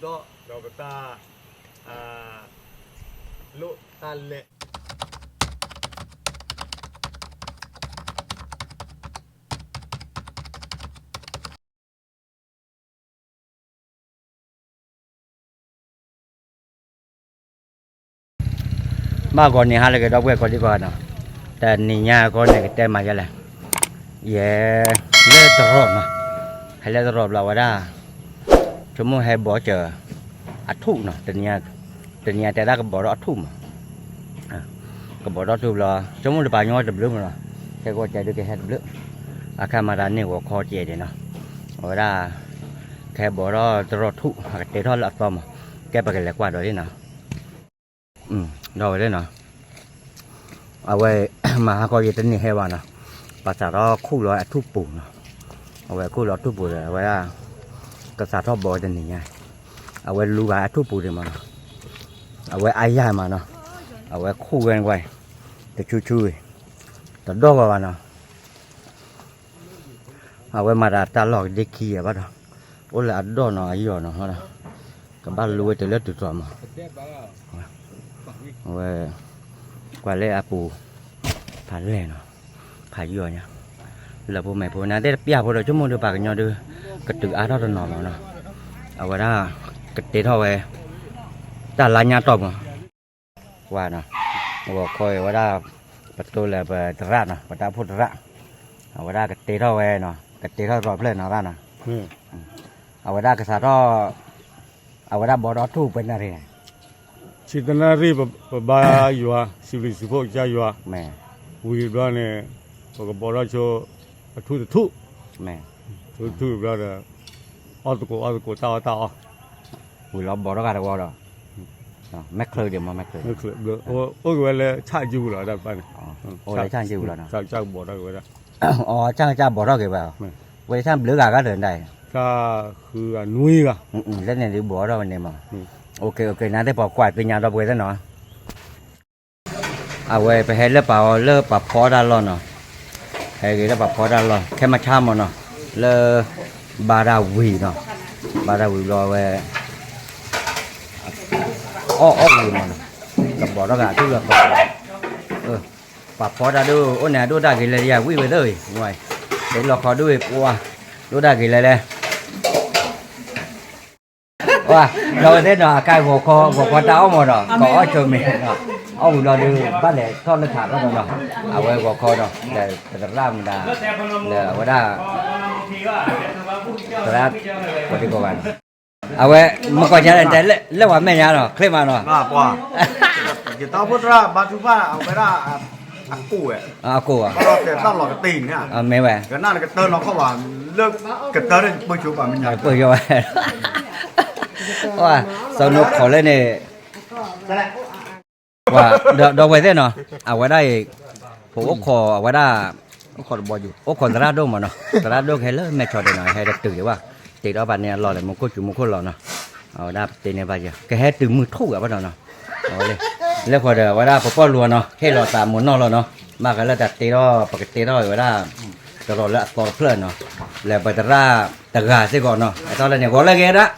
đó rồi người ta lụa ta lệ ba con này hai là cái đó quay con đi qua nàoแต่นี่ยาคนเนี่ยก็เต็มมาจะเลยเย่เลือดตรอบมาให้เลือดตรอบเราว่าได้ชั่วโมงให้บ่อเจออัดทุ่มเนาะแต่เนี่ยแต่ได้ก็บ่ออัดทุ่มก็บ่ออัดทุ่มรอชั่วโมงจะไปย้อนจะเบลื้มเนาะแค่ก็ใจด้วยแค่เบลื้มอาคารมาด้านนี้ก็คอเจดีเนาะว่าได้แค่บ่อตรอบทุ่มเตะทอดละตอมแกไปกันแหลกกว่าด้วยเนาะเราได้เนาะเอาไว้ มาก็ยึดนี่ให้ว่านะภาษาเราคู่ร้อยทุบปูนะเอาไว้คู่ร้อยทุบปูเลยเอาไว้กษัตริย์ทอบบอจะนี่ไงเอาไว้ลูกาทุบปูเลยมาเอาไว้ไอ้ย่ามาเนาะเอาไว้คู่กันไว้แต่ช่วยแต่ดอกว่านะเอาไว้มาตลอดเด็กขี้อะบ้าเนาะโอ้ละดอกเนาะอายุเนาะนะกับบ้านรู้แต่เลือดติดตัวมาเอาไว้กว่าเล่อาปูผ่านเล่เนาะผ่านเยอะเนี่ยแล้วพวกแม่พวกนั้นได้เปียพวกเราชั่วโมงเดียวปากกันยอดด้วยกระตืออาเท่าตนอมเนาะเอาไว้ได้กระเตะเท่าไว้แต่ลายยาตบว่าเนาะบอกคอยว่าได้ประตูเลยไปตระเนาะประตูพุทธะเอาไว้ได้กระเตะเท่าไว้เนาะกระเตะเท่ารอเพลินเนาะร้านเนาะเอาไว้ได้กระสาท่อเอาไว้ได้บอดทูเป็นอะไรสิตนารีบบาอยู่อ่ะสิบสิบหกใจอยู่อ่ะแม่วีบ้านเนี่ยก็บอกว่าโชว์ทุกแม่ทุกบ้านเนี่ยอัตโกตาวีเราบอกกันว่าเราแม็กเคลเดียวมาแม็กเคลโอ้ยเวลาช่างจิ๋วเหรอได้ป่ะเนี่ยโอ้ยช่างจิ๋วแล้วนะช่างบอกได้เวลาอ๋อช่างบอกได้กี่แบบเวลาช่างเลือกก็เดินได้ก็คือนุ้ยก็แล้วเนี่ยดูบอกได้วันนี้มั้งโอเคนั่นได้บอกกวาดเป็นยาเราไปแล้วเนาะเอาไว้ไปให้เลือกเปล่าเลือกปรับพอได้แล้วเนาะให้เลือกปรับพอได้แล้วแค่มาช่ำมันเนาะเลือกบาราวีเนาะบาราวีรอไว้อ้อวีมันกับบอกแล้วกันทุกเรื่องปรับพอได้ดูโอ้เนี่ยดูได้กี่เลยอยากวิ่งไปเลยง่ายเดี๋ยวเราขอด้วยปัวดูได้กี่เลยเลยว่าเราได้เนาะใกล้หัวคอเท้าหมดเนาะก็อ้อยชมเองเนาะเอาเราดูบ้านไหนทอดเลือดขาดแล้วเนาะเอาไว้หัวคอเนาะแต่ตะร่างมันได้เลยว่าได้ตะร่างปฏิบัติเอาไว้เมื่อก่อนจะแต่เรื่องว่าแม่ยาเนาะเคยมาเนาะว่าเดี๋ยวต้องพูดว่าบาทูว่าเอาไปได้อากูอากูเพราะเราแต่ต้องหลอกตีนเนี่ยไม่แหวก็นั่นก็เติร์นเราเข้าว่าเลิกก็เติร์นได้เปิดชูป่ะมันใหญ่เปิดยังไงว่าสนุกขอเล่นเนี่ยว่าดอกไว้ได้เนาะเอาไว้ได้ผมก็ขอเอาไว้ได้ขอบออยู่โอ้คนตลาดโดมาเนาะตลาดโดให้เลิกแม่ชอได้หน่อยให้ได้ตื่นว่าตีเราบ้านเนี่ยรอเลยมันก็จุ่มมันก็รอเนาะเอาได้ตีเนี่ยไปเยอะแค่ให้ตื่นมือทุ่งอะบ้านเราเนาะเอาเลยแล้วพอเดี๋ยวว่าได้พอรัวเนาะให้รอตามหมุนนอกเราเนาะมากันแล้วแต่ตีเราปกติเราไว้ได้ตลอดแล้วต่อเพื่อนเนาะแล้วไปตลาดตะกาซิก่อนเนาะไอ้ตอนนั้นเนี่ยก็เลิกเองนะ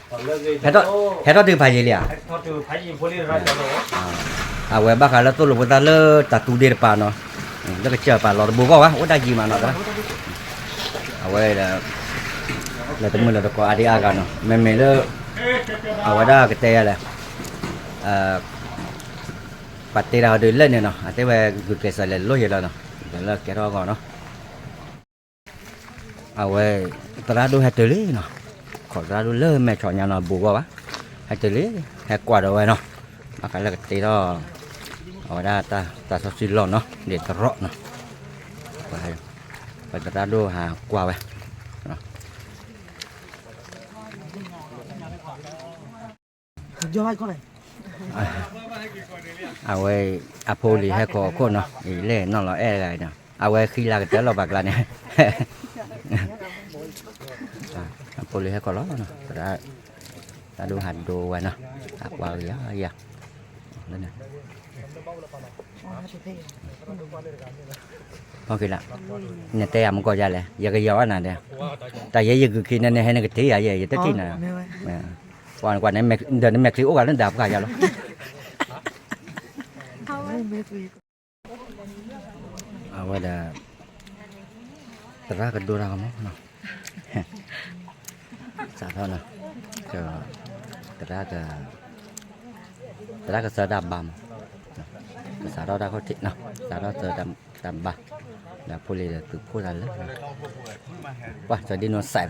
ให้ต้องถือพายเลยอ่ะเอาไว้บ้ากันแล้วตัวหลวงตาเลิกตัดตูเดียร์ป่าเนาะแล้วก็เจอป่าหลอดบัววะโอ้ได้กี่มาเนาะเอาไว้แล้วแต่เมื่อเราก็อาดีอากันเนาะไม่เลิกเอาไว้ได้ก็เตะอะไรปัดเตะเราเดินเล่นเนี่ยเนาะแต่ว่ากุศลใส่เลยลุยแล้วเนาะเดี๋ยวเลิกแกรอก่อนเนาะเอาไว้ตลาดดูให้เตลี่เนาะขอตลาดดูเลิศแม่ชอบยาเนาะบัววะให้เตลี่ให้กวาดเอาไว้เนาะมากันแล้วก็ตีเราเอาได้ตาสับซิลล์เนาะเด็ดตะเราะเนาะไปตลาดดูหากวาดไว้ย้อยก็เลยเอาไว้อโพลีให้คอเนาะอีเล่นอนเราแอะไรเนาะเอาไว้ขี้ลากเจอเราบักลาเนี่ยโพลีให้คอล้อเนาะแต่ดูหันดูไว้เนาะตักวาวเยอะนั่นน่ะพอกินละเนี่ยแต่มันก็ยาเลยยากระยอนั่นเดียวแต่ยังคือกินนั่นให้นักที่อะไรยังแต่ที่น่ะ Quan này mẹ đợt này mẹ kêu cả lên đạp cả giờ luôn. À vậy là ra cái đồ ra không nó. Sao thôi nè. Ra cái sờ đạp bầm. Sao đó ra có thịt nào. Sao đó sờ đạp bầm. Là phụ là từ phụ là lớn. Wow, rồi đi nó xài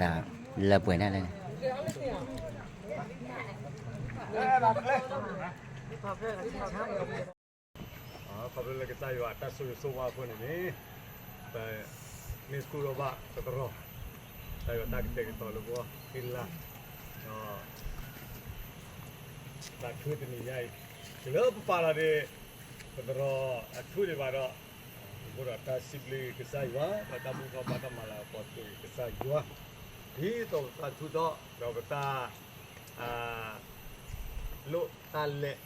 là buổi này này. Kabel lagi saya atas semua pun ini, ni sekolah bak terus. Saya tak kita lupa, illa. Tak tu ni jai. Kalau pala de terus, tu de baru. Bukan atas sibli kesaya, pada muka pada malah potu kesaya. Itu tak tu dah, kalau kita lu talik.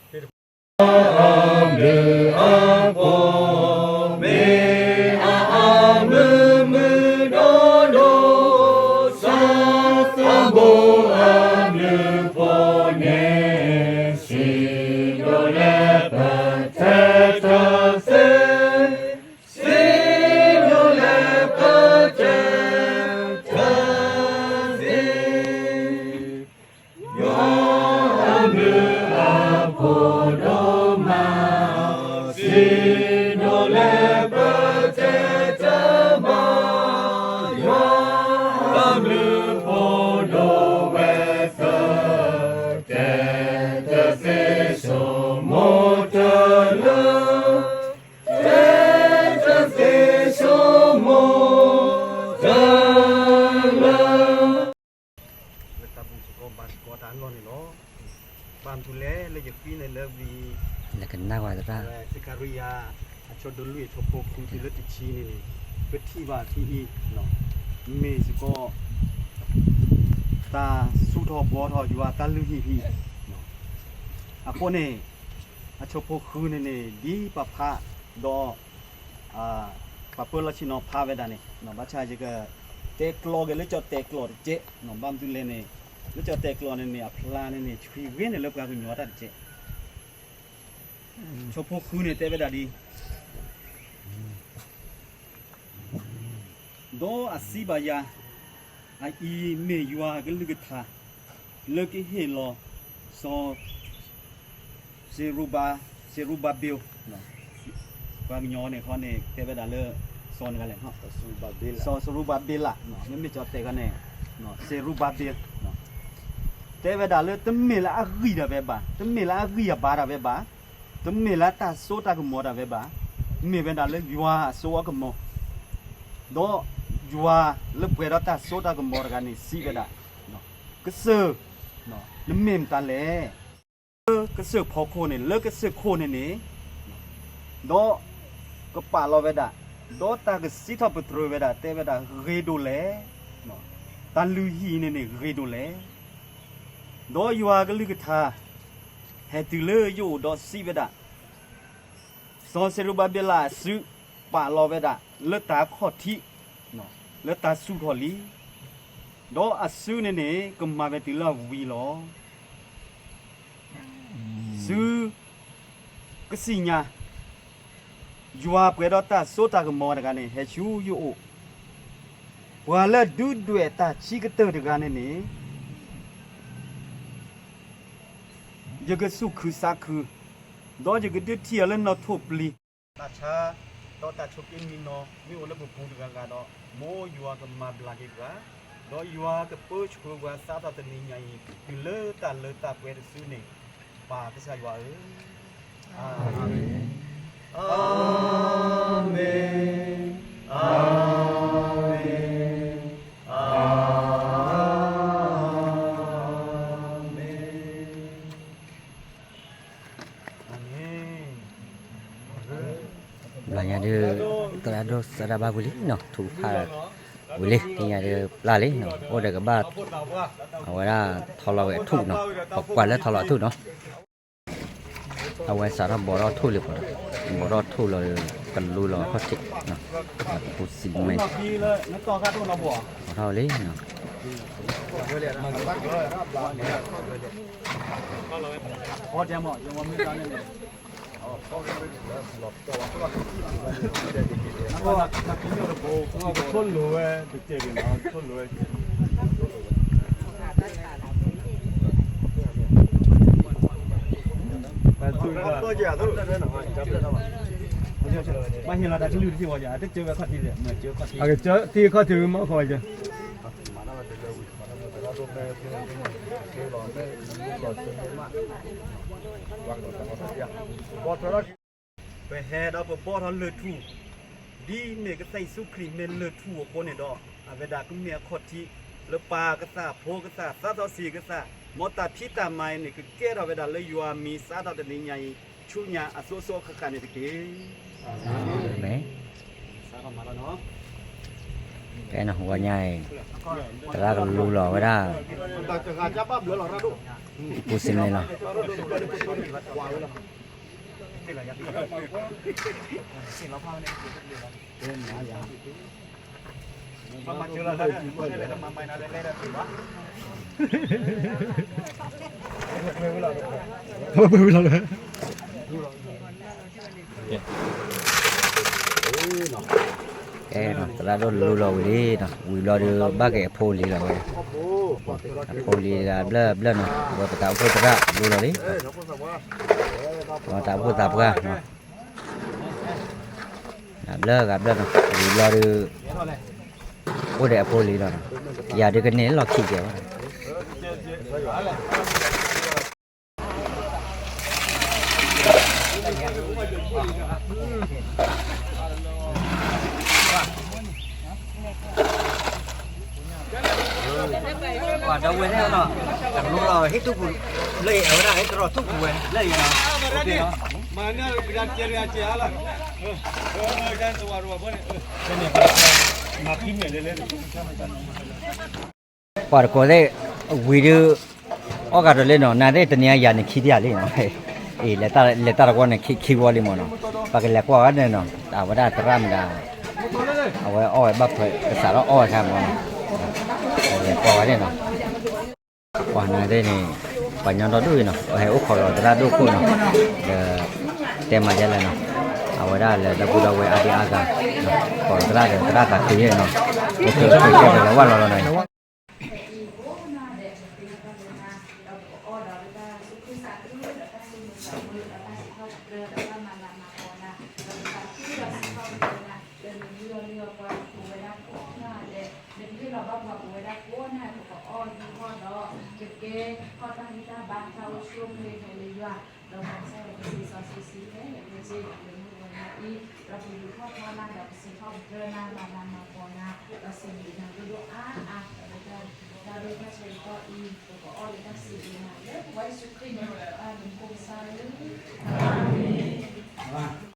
Là cái nào gọi ra. Sikaria, chodolu chopo kuti leti chini ni. Betiva ti no. Mexico. Ta suto boto jua ta luhi hi. No. Apone a chopo khune ne di papa do papula chino paveda ne. No bacha je ke teklo ge le cho teklo je no bam tu le ne. Le cho teklo ne apla ne chui win ne le ka ku nyota je. Chopo khune tebe da di do asibaya ai me yua ke lugitha luki helo so seruba bil no kwa nyo ne kho ne tebe da le son ga le ha seruba bil la no me cho te ga ne no seruba bil no tebe da le temme la agri da be ba temme la agri ya ba da be ba temme la ta so ta ko mo da be ba me be da le yua so ko mo do yua le pwe da ta so ta ko mo ga ni si be da no ke se no le mem ta le ke se pho ko ne le ke se ko ne ni do ko pa lo be da do ta ke si tho petro be da te be da re do le no ta lu hi ne ne re do le do yua ke lu ke tha he tu le yo do si be da so se ru ba be la su pa lo be da le ta kho thi no le ta su kho li do asu ne ne ko ma be tu la wi lo su ke si nya yua pwe do ta so ta ko mo da ga ne he chu yo o wa le du dwe ta chi ke te da ga ne ne je ke su khu sa khu do je ke de ti le no thop li ta cha do ta chop in mi no mi o le bu pu ga ga do mo yua ke ma bla ke ga do yua ke pu chu ga sa ta ni nya yi yu le ta pwe de su ne pa ke sa yua e amen amen amen Belanya dia terado sadaba boleh no tu pha boleh tinggal dia lali no order ke ba awara thola ke thu no kwa le thola thu no awai sara boro thu le boro thu lo kan lu lo kho tik no pu sin mai nó to ra thôi nó bỏ thao lý no พอจะหมดยังว่าไม่ตอนนี้ก็นักกินเยอะเลยโอ้ก็ชนเลยเว้ยเจ๊กันนะชนเลยมาเห็นเราได้ชื่อที่ว่าจะได้เจอกับข้าที่เนี่ยเมื่อเจอข้าที่เจอที่ข้าที่มาคอยจะไปแห่ดาวปอทอนเลือดทูดีเมก็ใส่สุครีมเมนเลือดทูคนเนี่ยดอกอาเวดาก็เมียขดที่แล้วปลาก็ซาโพก็ซาซาตอสีก็ซามอตาพิตาไม้เนี่ยก็แก่เราเวดาเลยยัวมีซาตอแต่เนี่ยชุญญาอโซโซขกันเนี่ยตะกี้ไหมซาก็มาแล้วเนาะแกน่ะหัวใหญ่แต่ละก็รู้หล่อไว้ได้ปูซินเลยเนาะมาเจอแล้วนะมาไม่น่าได้ได้สิวะไม่เวลาเลยแกเนาะแต่ละรู้หล่อไว้ดิเนาะวิหล่อดูบ้าแกโพลีหล่อไว้โพลีละเบลเนาะว่าตาโพตระรู้หล่อดิว่าตาโพตาปะเนาะเบลเนาะวิหล่อดูโอ้เดี๋ยวโพลีหล่ออย่าเดี๋ยวกันเนี่ยหล่อขี้เกียจว่าดาวเว้นเนาะแต่รู้เราให้ทุกคนเลยเอาได้ให้ตลอดทุกคนเลยเนาะโอเคเนาะมาเนี่ยการเจริญเจ้าละการสวารุบะเนี่ยมาพิมพ์เลยเลยกว่าก็ได้วิดีโอก็เลยเนาะน่าได้ตเนี่ยยานี่คิดยาเลยเนาะเลตาก็เนี่ยคิดว่าเลยมั้งเนาะปากเล็กกว่าเนี่ยเนาะแต่ว่าได้ตรามได้เอาไว้อ้อยบับเผยภาษาเราอ้อยครับเนาะเล็กกว่าเนี่ยเนาะว่าน่าได้นี่ปัญญาเราด้วยเนาะให้อุคเราตราดูคุณเนาะเต็มมาเจริญเนาะเอาไว้ได้เลยดับบุญเอาไว้อาดีอาการเนาะก่อนตราตัดทีเนาะโอเคโอเคเดี๋ยวว่าเราหน่อยVai